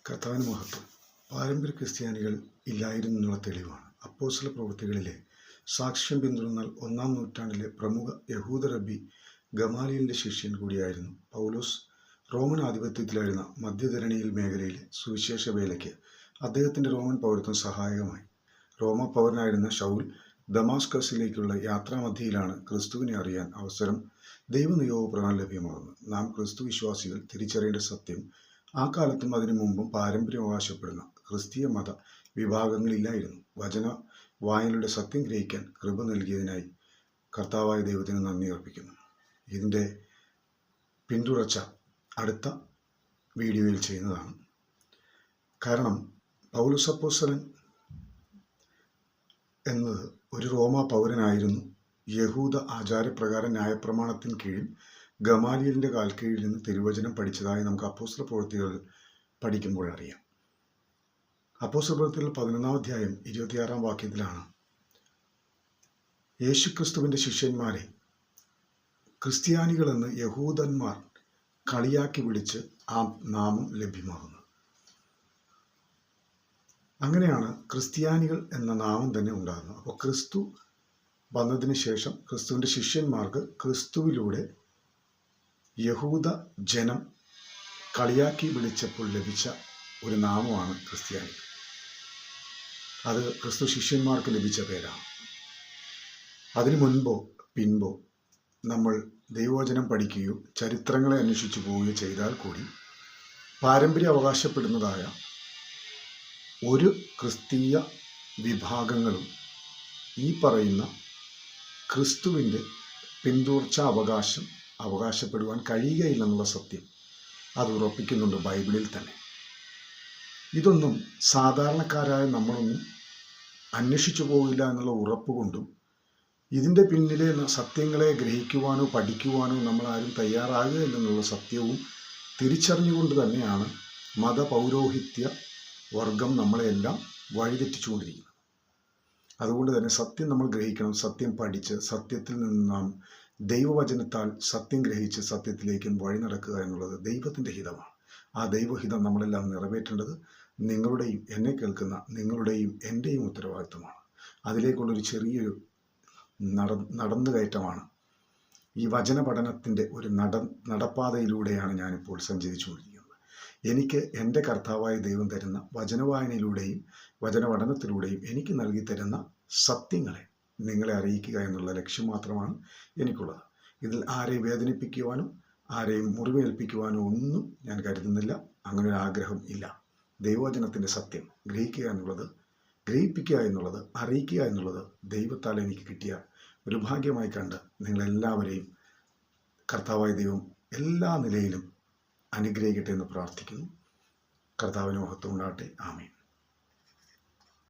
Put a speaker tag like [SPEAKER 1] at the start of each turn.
[SPEAKER 1] കർത്താവിന് മഹത്വം. പാരമ്പര്യ ക്രിസ്ത്യാനികൾ ഇല്ലായിരുന്നുള്ള തെളിവാണ്. അപ്പോസ്തല പ്രവൃത്തികളിലെ സാക്ഷ്യം പിന്തുടർന്നാൽ 1-ാം നൂറ്റാണ്ടിലെ പ്രമുഖ യഹൂദ റബ്ബി ഗമാലിയലിൻ്റെ ശിഷ്യൻ കൂടിയായിരുന്നു പൗലോസ്. റോമൻ ആധിപത്യത്തിലായിരുന്ന മധ്യധരണിയിൽ മേഖലയിലെ സുവിശേഷ വേലയ്ക്ക് അദ്ദേഹത്തിൻ്റെ റോമൻ പൗരത്വം സഹായകമായി. റോമ പൗരനായിരുന്ന ശൗൽ ദമാസ്കസിലേക്കുള്ള യാത്രാമധ്യയിലാണ് ക്രിസ്തുവിനെ അറിയാൻ അവസരം ദൈവനിയോഗപ്രകാരം ലഭ്യമാകുന്നത്. നാം ക്രിസ്തു വിശ്വാസികൾ തിരിച്ചറിയേണ്ട സത്യം, ആ കാലത്തും അതിനു മുമ്പും പാരമ്പര്യം അവകാശപ്പെടുന്ന ക്രിസ്തീയ മത വിഭാഗങ്ങളില്ലായിരുന്നു. വചന വായനയുടെ സത്യം ഗ്രഹിക്കാൻ കൃപ നൽകിയതിനായി കർത്താവായ ദൈവത്തിന് നന്ദി അർപ്പിക്കുന്നു. ഇതിൻ്റെ പിന്തുടർച്ച അടുത്ത വീഡിയോയിൽ ചെയ്യുന്നതാണ്. കാരണം പൗലോസ് അപ്പോസ്തലൻ എന്നത് ഒരു റോമ പൗരനായിരുന്നു. യഹൂദ ആചാരപ്രകാരം ന്യായപ്രമാണത്തിന് കീഴിൽ ഗമാലിയലിൻ്റെ കാൽക്കീഴിൽ നിന്ന് തിരുവചനം പഠിച്ചതായി നമുക്ക് അപ്പോസ്തല പ്രവൃത്തികൾ പഠിക്കുമ്പോഴറിയാം. അപ്പോസ്തല പ്രവൃത്തികൾ 11-ാം അധ്യായം 26-ാം വാക്യത്തിലാണ് യേശുക്രിസ്തുവിൻ്റെ ശിഷ്യന്മാരെ ക്രിസ്ത്യാനികളെന്ന് യഹൂദന്മാർ കളിയാക്കി വിളിച്ച് ആ നാമം ലഭ്യമാകുന്നത്. അങ്ങനെയാണ് ക്രിസ്ത്യാനികൾ എന്ന നാമം തന്നെ ഉണ്ടാകുന്നത്. അപ്പോൾ ക്രിസ്തു വന്നതിന് ശേഷം ക്രിസ്തുവിൻ്റെ ശിഷ്യന്മാർക്ക് ക്രിസ്തുവിലൂടെ യഹൂദ ജനം കളിയാക്കി വിളിച്ചപ്പോൾ ലഭിച്ച ഒരു നാമമാണ് ക്രിസ്ത്യാനി. അത് ക്രിസ്തു ശിഷ്യന്മാർക്ക് ലഭിച്ച പേരാണ്. അതിനു മുൻപോ പിൻപോ നമ്മൾ ദൈവവചനം പഠിക്കുകയോ ചരിത്രങ്ങളെ അന്വേഷിച്ചു പോവുകയോ ചെയ്താൽ കൂടി പാരമ്പര്യം അവകാശപ്പെടുന്നതായ ഒരു ക്രിസ്തീയ വിഭാഗങ്ങളും ഈ പറയുന്ന ക്രിസ്തുവിൻ്റെ പിന്തുടർച്ച അവകാശപ്പെടുവാൻ കഴിയുകയില്ലെന്നുള്ള സത്യം അത് ഉറപ്പിക്കുന്നുണ്ട് ബൈബിളിൽ തന്നെ. ഇതൊന്നും സാധാരണക്കാരായ നമ്മളൊന്നും അന്വേഷിച്ചു പോകില്ല എന്നുള്ള ഉറപ്പ് കൊണ്ടും ഇതിൻ്റെ പിന്നിലെ സത്യങ്ങളെ ഗ്രഹിക്കുവാനോ പഠിക്കുവാനോ നമ്മളാരും തയ്യാറാകുകയില്ലെന്നുള്ള സത്യവും തിരിച്ചറിഞ്ഞുകൊണ്ട് തന്നെയാണ് മതപൗരോഹിത്യ വർഗം നമ്മളെല്ലാം വഴിതെറ്റിച്ചുകൊണ്ടിരിക്കുന്നത്. അതുകൊണ്ട് തന്നെ സത്യം നമ്മൾ ഗ്രഹിക്കണം. സത്യം പഠിച്ച് സത്യത്തിൽ നിന്ന് നാം ദൈവവചനത്താൽ സത്യം ഗ്രഹിച്ച് സത്യത്തിലേക്ക് വഴി നടക്കുക എന്നുള്ളത് ദൈവത്തിൻ്റെ ഹിതമാണ്. ആ ദൈവഹിതം നമ്മളെല്ലാം നിറവേറ്റേണ്ടത് നിങ്ങളുടെയും എന്നെ കേൾക്കുന്ന നിങ്ങളുടെയും എൻ്റെയും ഉത്തരവാദിത്വമാണ്. അതിലേക്കുള്ളൊരു ചെറിയൊരു നടന്നുകയറ്റമാണ് ഈ വചന പഠനത്തിൻ്റെ ഒരു നടപ്പാതയിലൂടെയാണ് ഞാനിപ്പോൾ സഞ്ചരിച്ചുകൊണ്ടിരിക്കുന്നത്. എനിക്ക് എൻ്റെ കർത്താവായ ദൈവം തരുന്ന വചനവായനയിലൂടെയും വചനപഠനത്തിലൂടെയും എനിക്ക് നൽകി തരുന്ന സത്യങ്ങളെ നിങ്ങളെ അറിയിക്കുക എന്നുള്ള ലക്ഷ്യം മാത്രമാണ് എനിക്കുള്ളത്. ഇതിൽ ആരെയും വേദനിപ്പിക്കുവാനോ ആരെയും മുറിവേൽപ്പിക്കുവാനോ ഒന്നും ഞാൻ കരുതുന്നില്ല. അങ്ങനെ ഒരു ആഗ്രഹം ഇല്ല. ദൈവവചനത്തിൻ്റെ സത്യം ഗ്രഹിപ്പിക്കുക എന്നുള്ളത് അറിയിക്കുക എന്നുള്ളത് ദൈവത്താൽ എനിക്ക് കിട്ടിയ ഒരു ഭാഗ്യമായി കണ്ട് നിങ്ങളെല്ലാവരെയും കർത്താവായ ദൈവം എല്ലാ നിലയിലും അനുഗ്രഹിക്കട്ടെ എന്ന് പ്രാർത്ഥിക്കുന്നു. കർത്താവിന് മഹത്വം ഉണ്ടാകട്ടെ. ആമേൻ.